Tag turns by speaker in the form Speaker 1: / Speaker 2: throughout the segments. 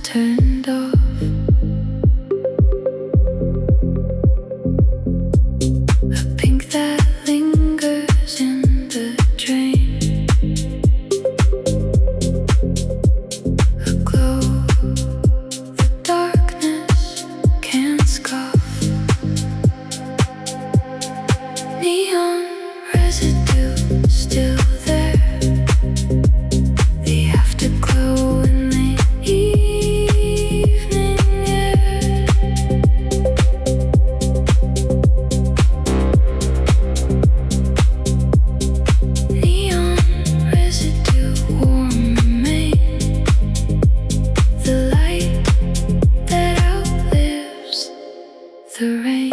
Speaker 1: turned off. A pink that lingers in the drain. A glow the darkness can't scoff. Neon residue still there. The afterglow in the evening air. Neon residue warm remain. The light that outlives the rain.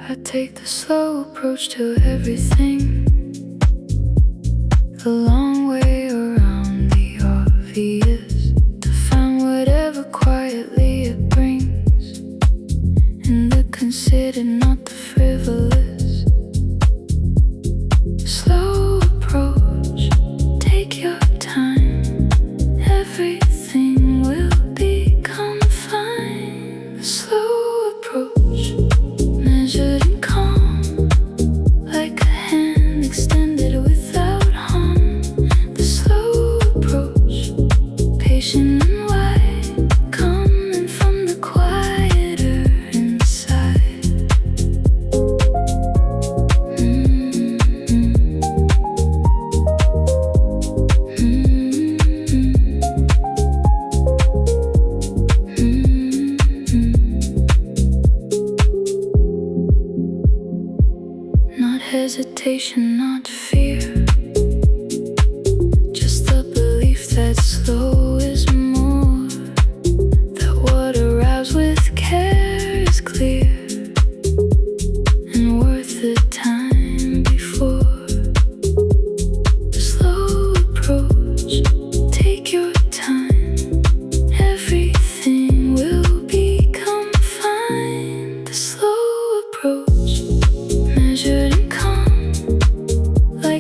Speaker 1: I take the slow approach to everything, the long way around the obvious, to find whatever quietly it brings, and the considered, not the frivolous. Slow approach, take your time, everything will become fine. The slow approach, measured and calm, like a hand extended without harm. The slow approach, patient and wide, coming from the quieter inside. Not hesitation, not fear, just the belief that slow is more, that what arrives with care is clear and worth the time before. Slow approach, take your time, everything will become fine. The slow approach, measured and calm, like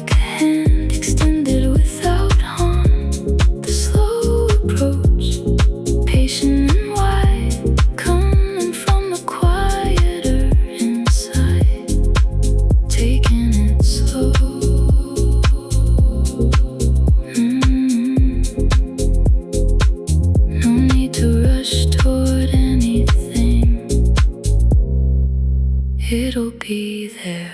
Speaker 1: it'll be there.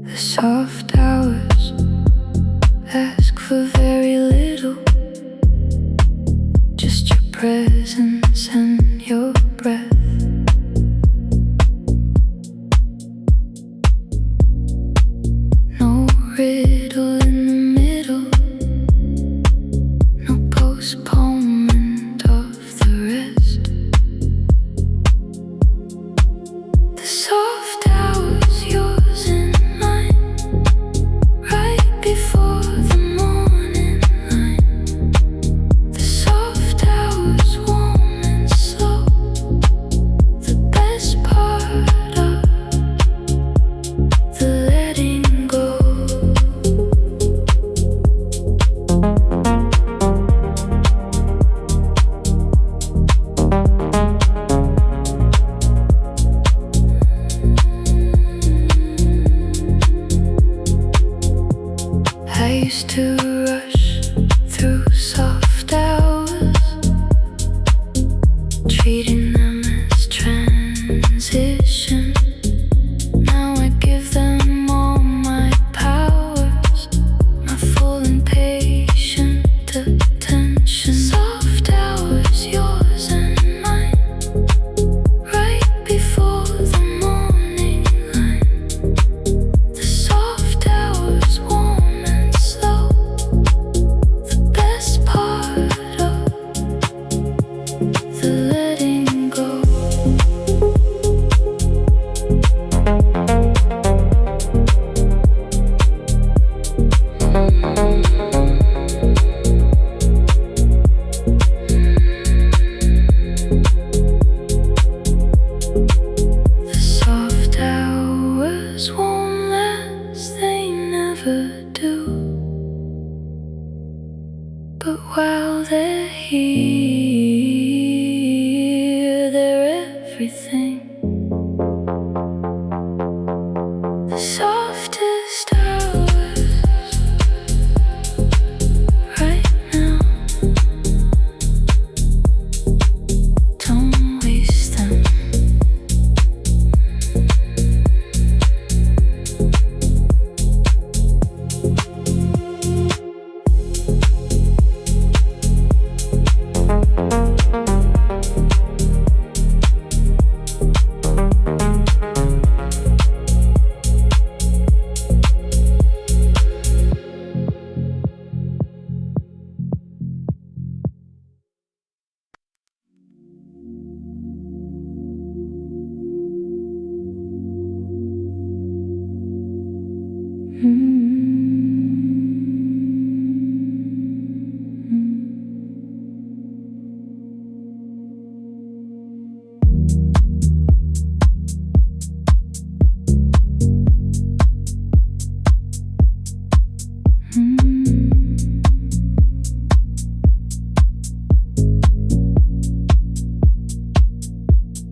Speaker 1: The soft hours ask for very little, just your presence and your breath. No riddle in the middle, no postponement of the rest. The soft hours, yours and mine, right before the morning line. The soft hours, warm and slow, the best part of the letting go. I used to rush through soft hours, treating them as transition. Now I give them all my powers, my full and patient attention. Soft hours, yours and mine, right before the morning line. The soft hours, warm and slow, the best part of the letting go. The soft hours won't last, they never do. But while they're here, they're everything. The softest hours right now, don't waste them.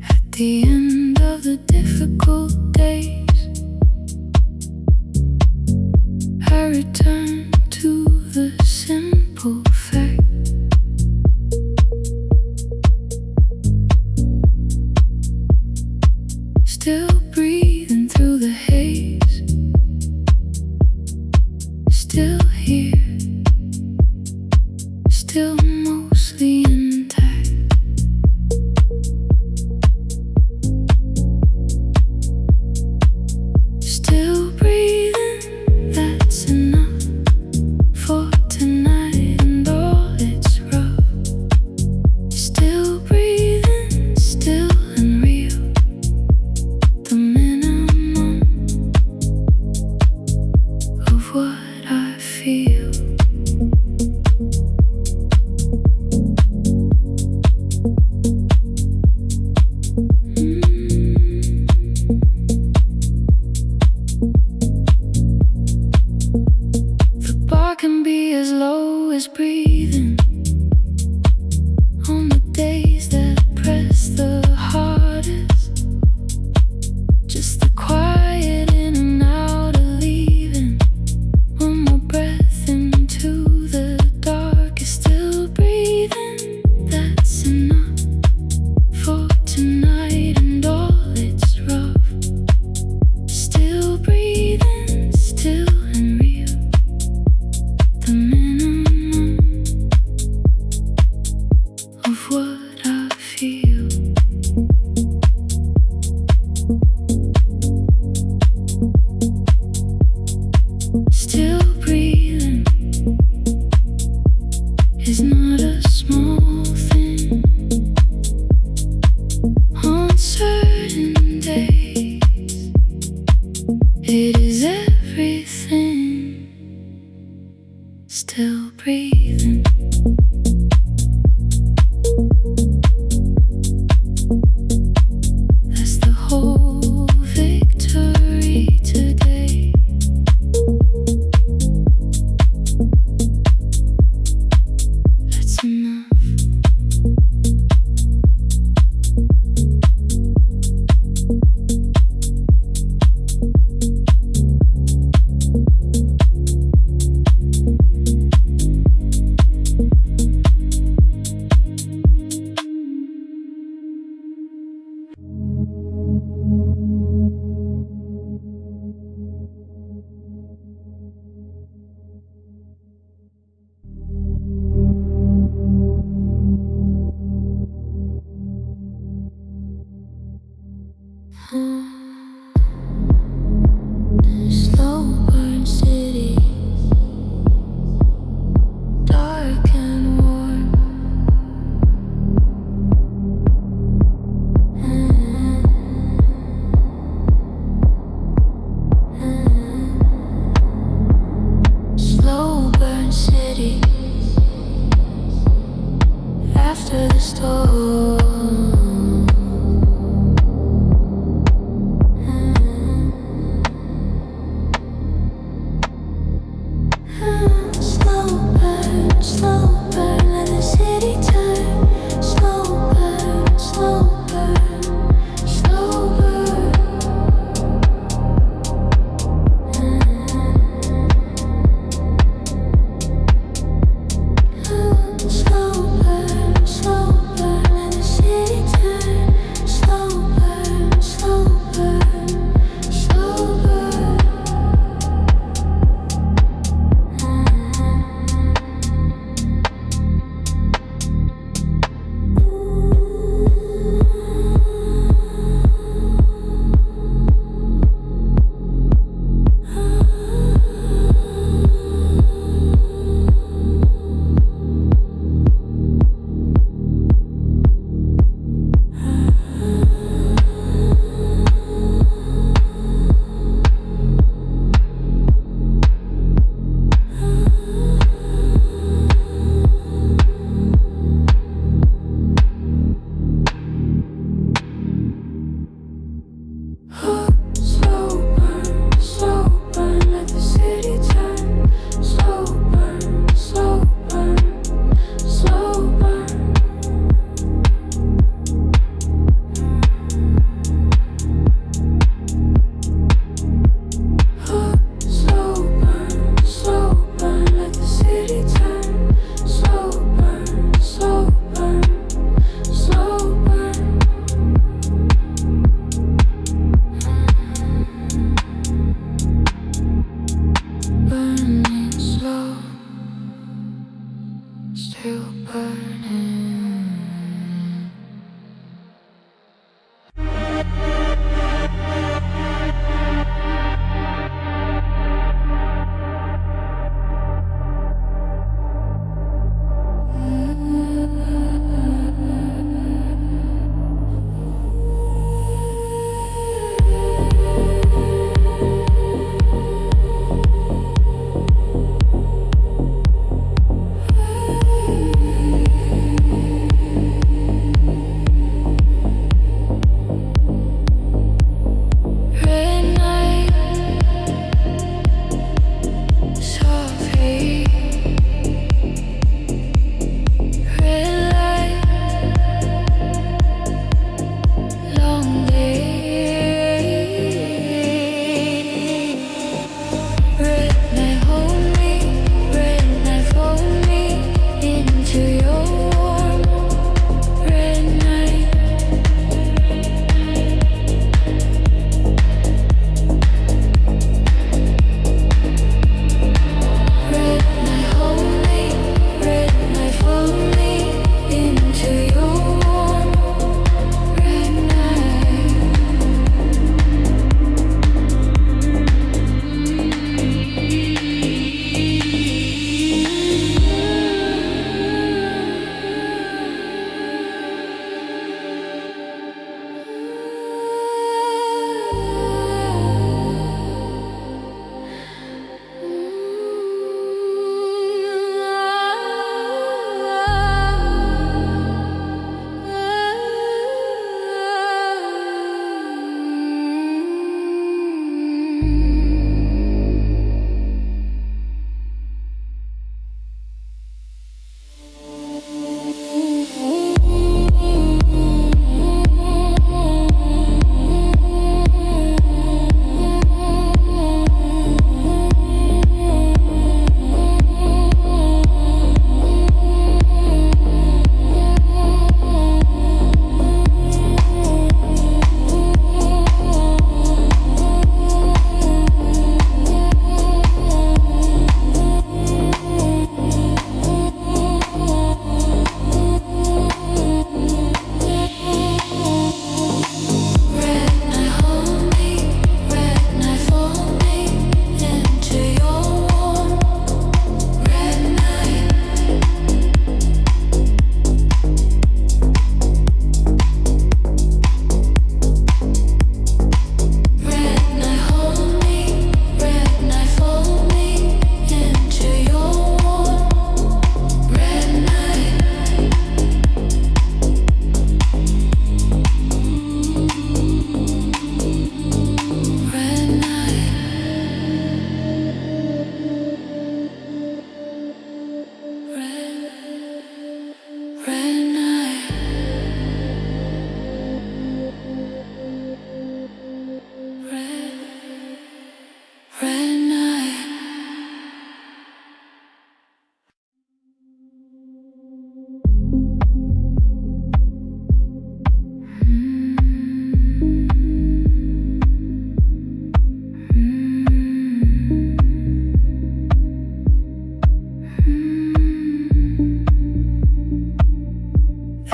Speaker 1: At the end of the difficult days, I return to the simple fact. Still breathing through the haze, still here, still mostly intact. Still breathing, that's enough for tonight and all its rough. Still breathing, still and real, the minimum of what I feel. is not a small thing. On certain days, it is everything. Still breathing. That's the whole victory today. That's enough. Slow burn city, dark and warm. Slow burn city, after the storm. Slow burn, let the city turn. Slow burn, slow burn, slow burn. Slow burn, let the city turn. Slow burn, slow burn, slow burn. Slow burn, let the city turn. Slow burn, slow burn, slow burn. Slow burn, let the city turn. Slow burn, slow burn, slow burn. Burning slow, still burning.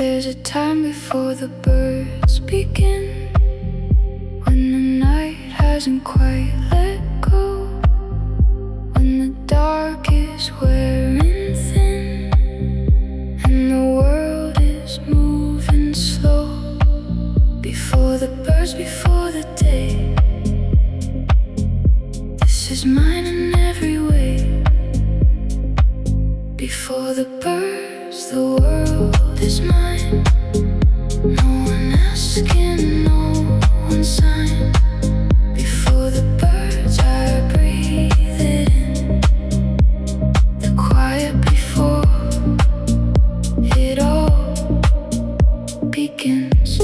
Speaker 1: There's a time before the birds begin, when the night hasn't quite let go, when the dark is wearing thin, and the world is moving slow. Before the birds, before the day, this is mine in every way. Before the birds, the world is mine. No one asking, no one sign. Before the birds, I breathe it in. The quiet before it all begins.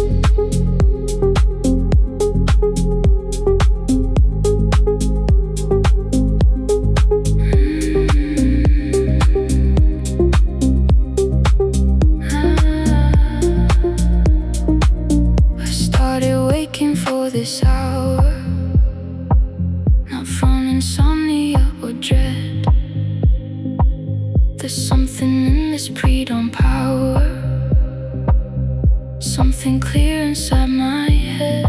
Speaker 1: This hour, not from insomnia or dread. There's something in this pre-dawn power, something clear inside my head.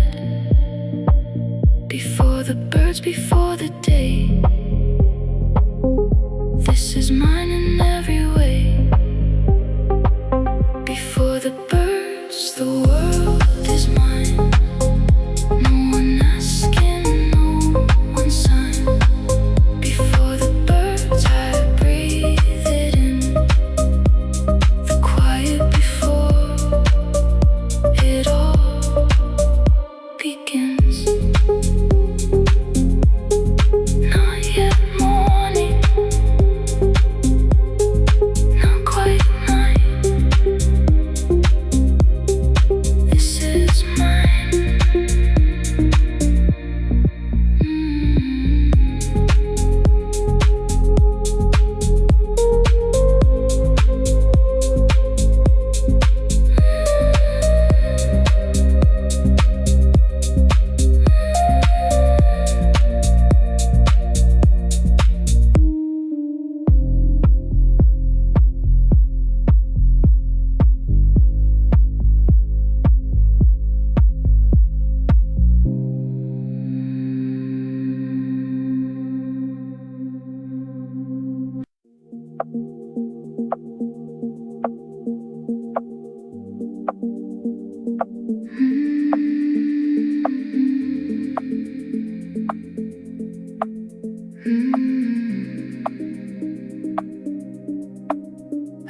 Speaker 1: Before the birds, before the day, this is mine in every way. Before the birds, the world is mine.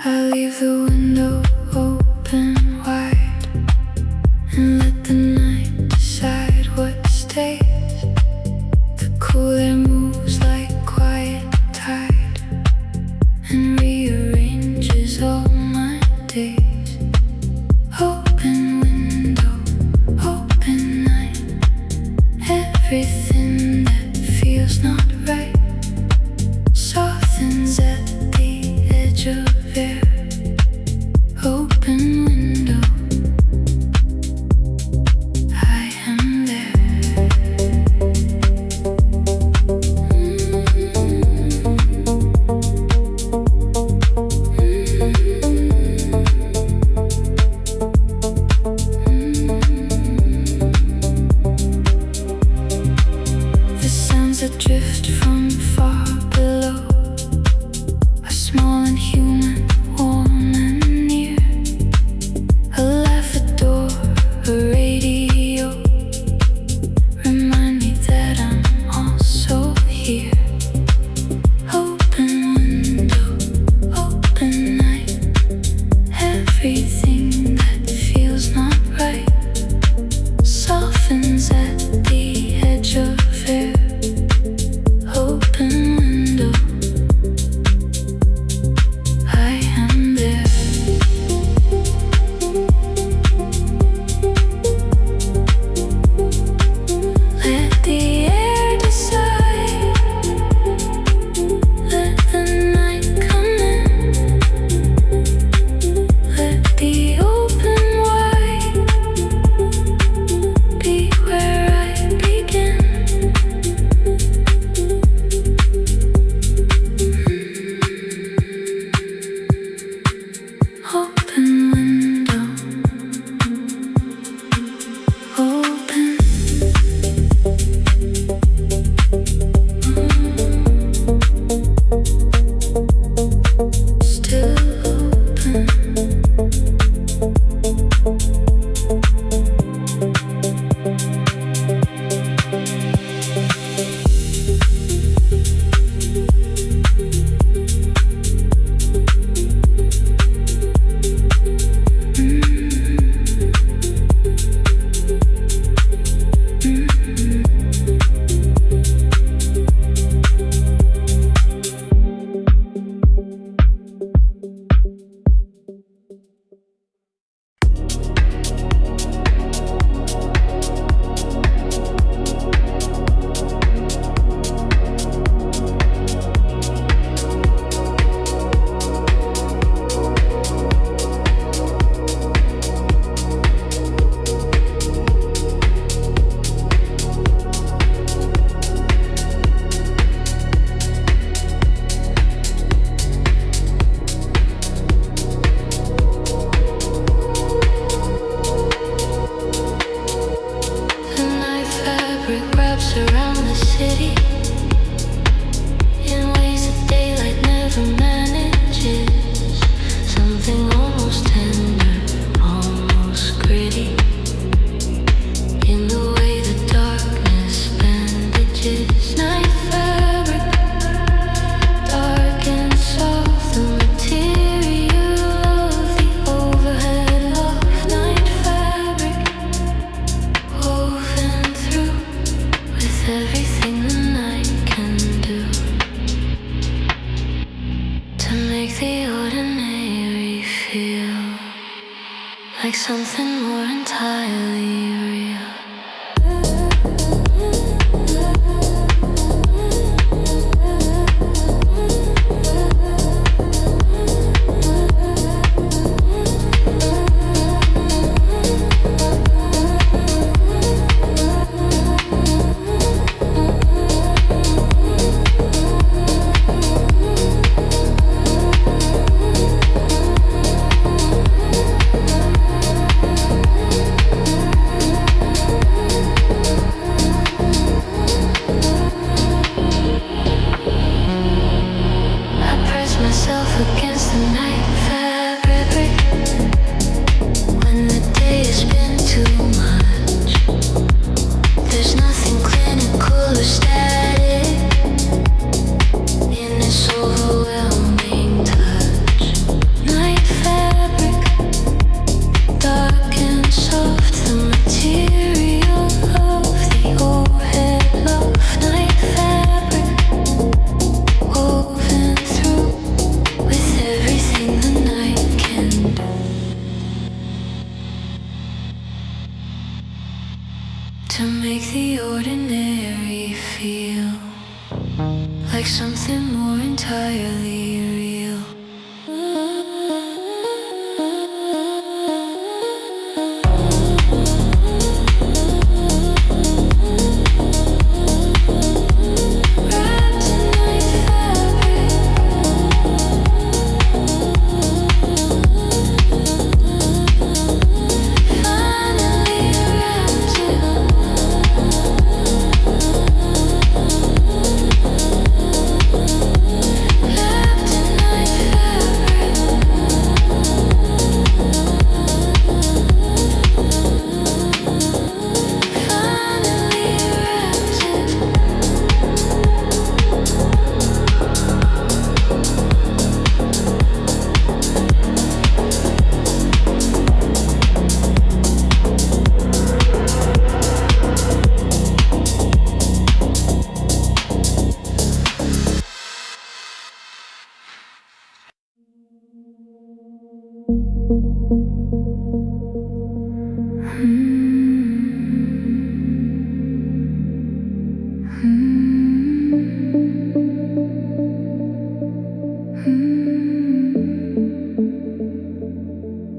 Speaker 1: I leave the window open wide and let the night decide what stays. The cool air moves like quiet tide and rearranges all my days. Open window, open night. Everything that feels not right softens at the edge of air. like something more entirely real. To make the ordinary feel like something more entirely real.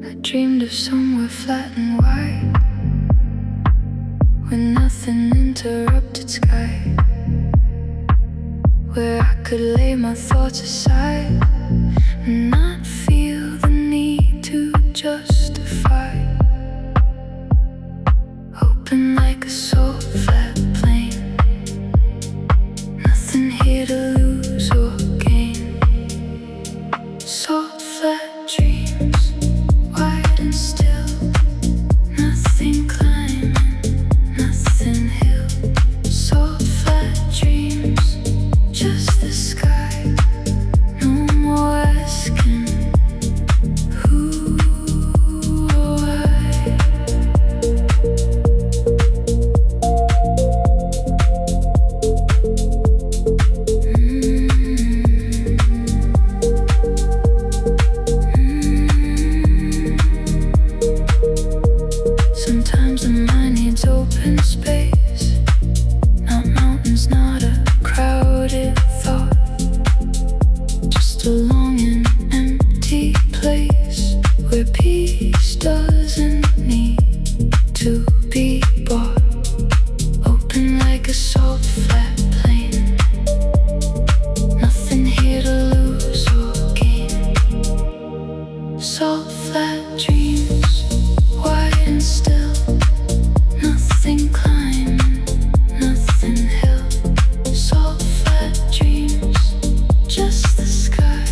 Speaker 1: I dreamed of somewhere flat and white, where nothing interrupted sky, where I could lay my thoughts aside and not feel the need to justify. Open like a salt flat plane, nothing here to lose or gain. Salt flat dreams, wide and still, nothing climbing, nothing hill. Salt flat dreams, just the sky, no more asking who or why. Sometimes the mind needs open space, not mountains, not a crowded thought, just a longing, empty place where peace doesn't need to be bought. Open like a salt flat plane, nothing here to lose or gain. Salt flat dreams, wide and still, nothing climbing, nothing hill. Salt flat dreams, just the sky,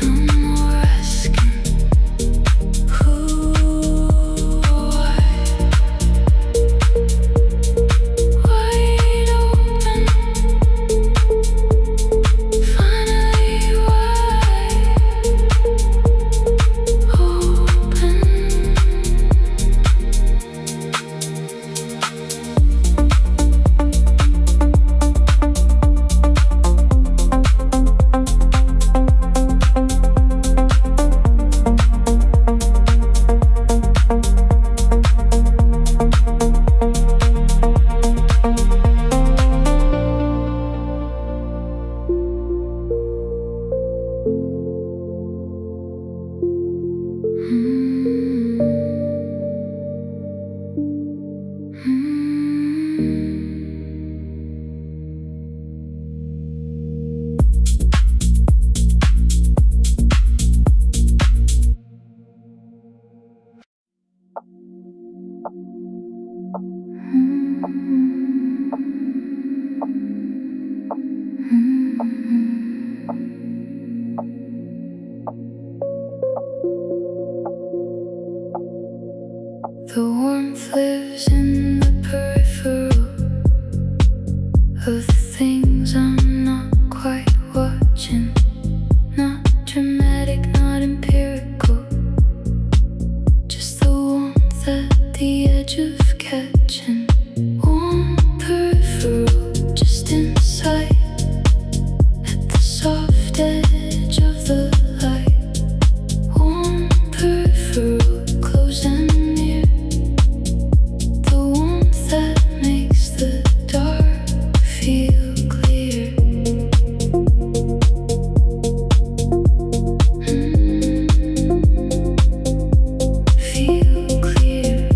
Speaker 1: no more asking who or why. Wide open, finally wide open. The warmth lives in the peripheral of the things I'm not quite watching. Not dramatic, not empirical, just the warmth at the edge of catching. Warm peripheral, just inside, at the soft edge of the light. Warm peripheral, close and near, the warmth that makes the dark feel clear. Feel clear.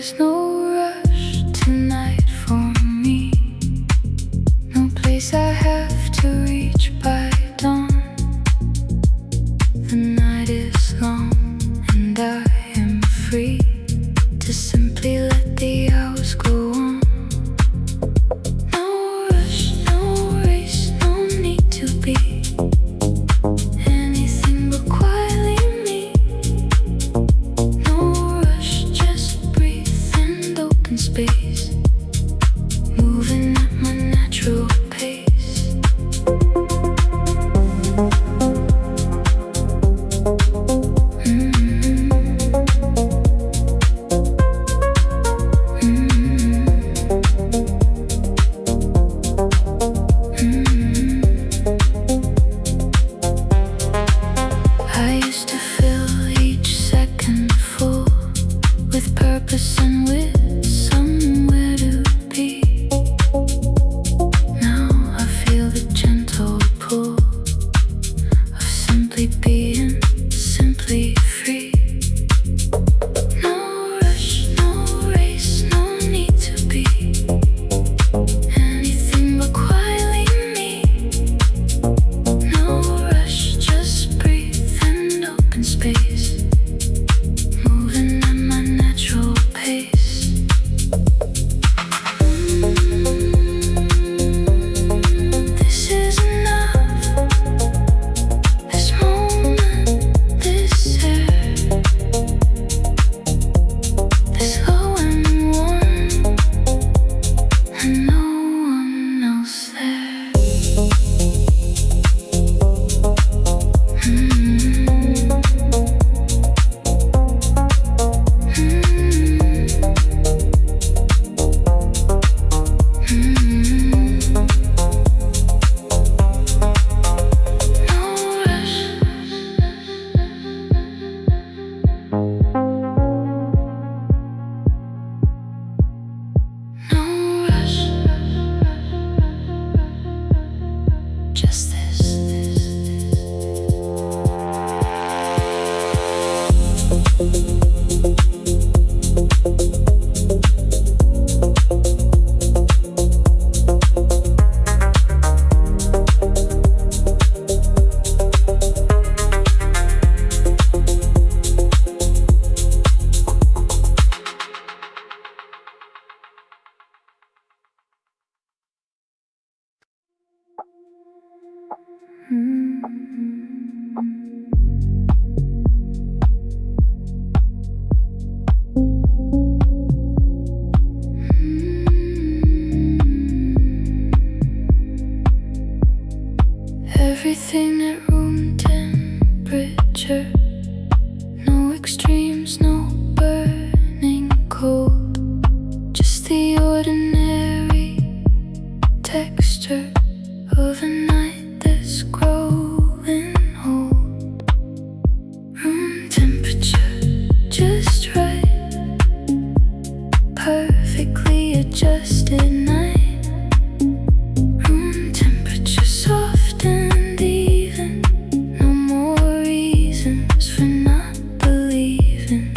Speaker 1: There's no rush tonight for me, no place I have to reach by dawn. The night is long and I am free to simply let the hours go on. No rush, no race, no need to be anything but quietly me. No rush, just breathe and open space, moving at my natural pace. I used to fill each second full with purpose and with somewhere to be. Now I feel the gentle pull of simply being, simply free. No rush, no race, no need to be anything but quietly me. No rush, just breathe and open space, moving at my natural pace. This is enough, this moment, this air, this low and warm, and no one else there. No rush. No rush, just this. Everything at room temperature, no extremes, no burning cold, just the ordinary texture of a night that's growing old. Room temperature, just right, perfectly adjusted night. Room temperature, soft and even, no more reasons for not believing.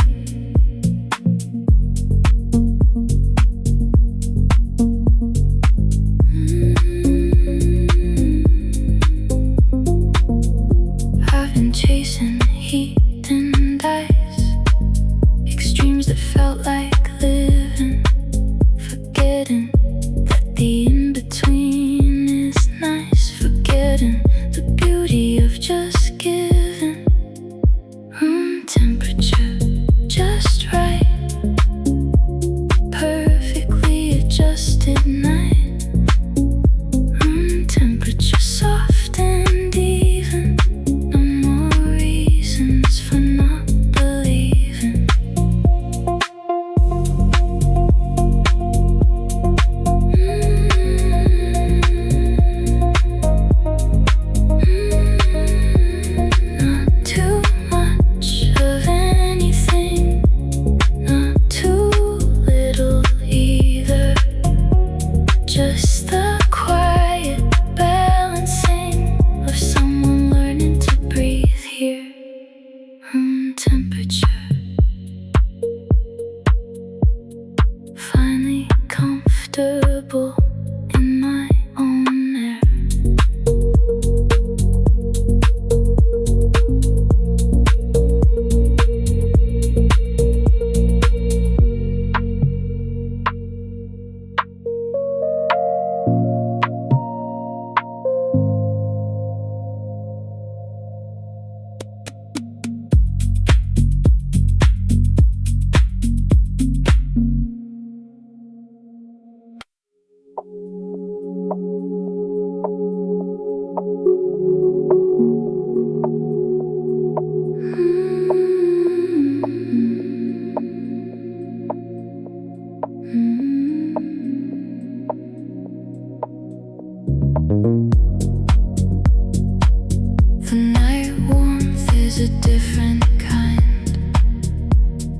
Speaker 1: The night warmth is a different kind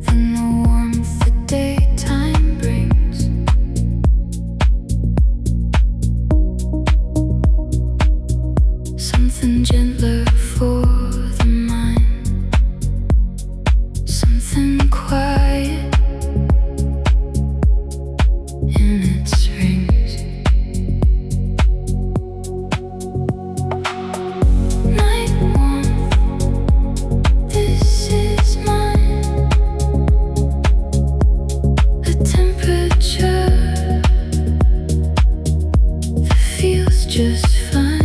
Speaker 1: than the warmth the daytime brings. Something gentler for the mind, something quiet in its rings. Night warmth, this is mine. A temperature that feels just fine.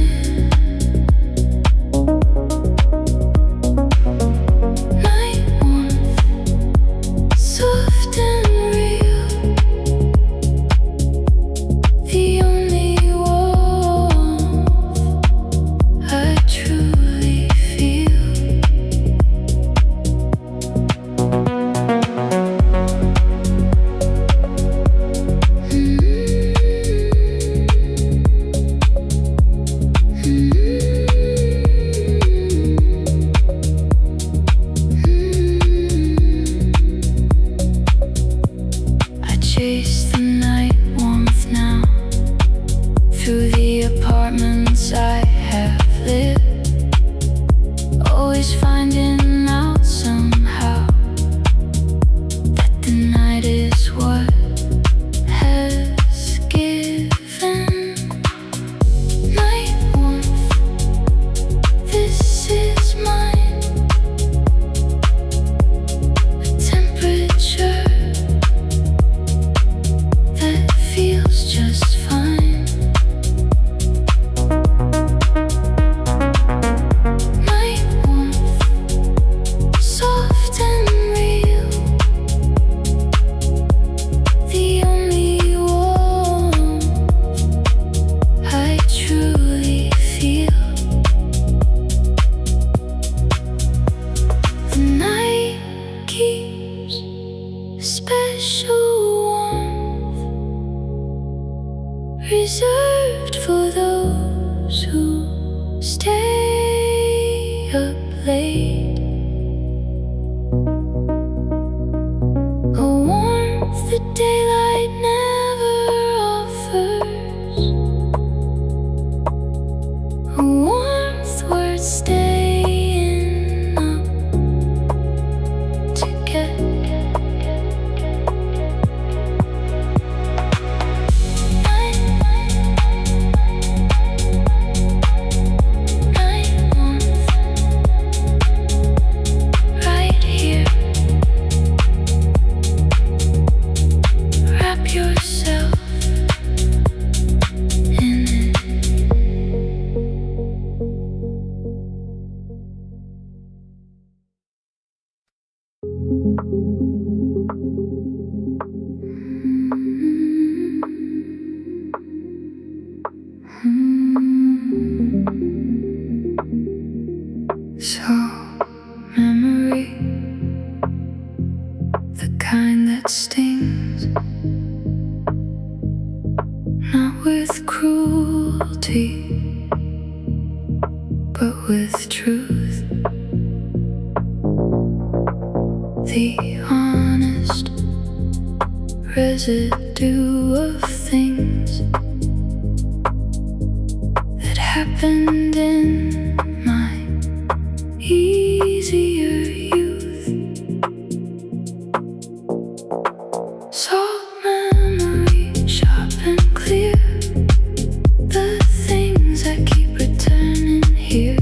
Speaker 1: Chase the night warmth now through the apartments I have lived, always finding out somehow that the night is what has given. Night warmth, this is mine. A temperature that feels just fine. Night warmth, soft and real, the only warmth I truly feel. The night keeps a special warmth reserved for those who stay up late. A warmth that daylight never offers, a warmth worth staying up to get. So, memory, the kind that stings, not with cruelty, but with truth. The honest residue of things that happened in my easier youth. Salt memory, sharp and clear, the things that keep returning here.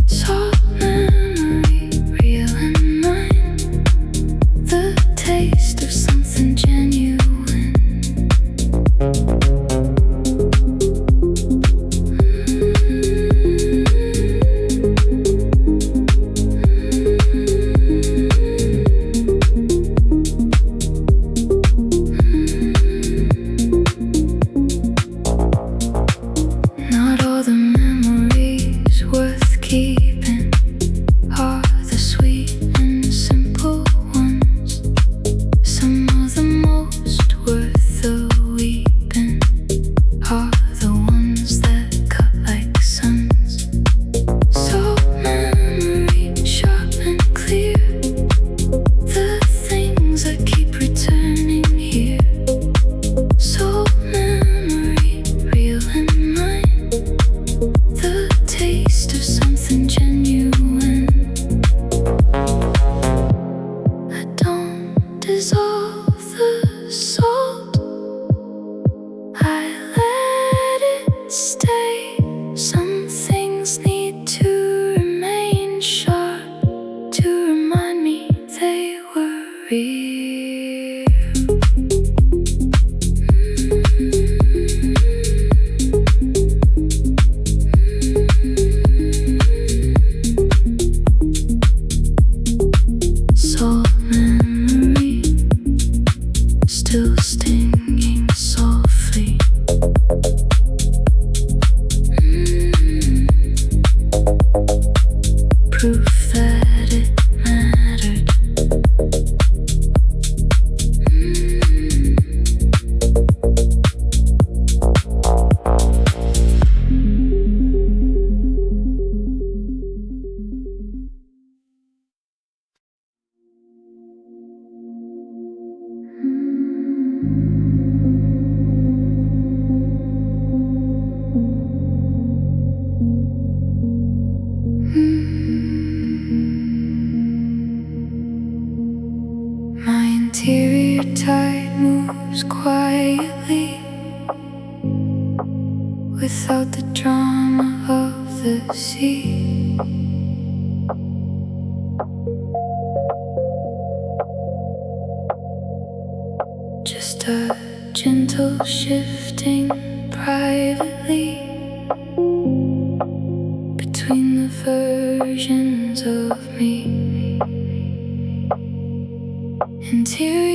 Speaker 1: Salt memory, real and mine, the taste of something genuine. moves quietly without the drama of the sea. Just a gentle shifting privately between the versions of me. Interior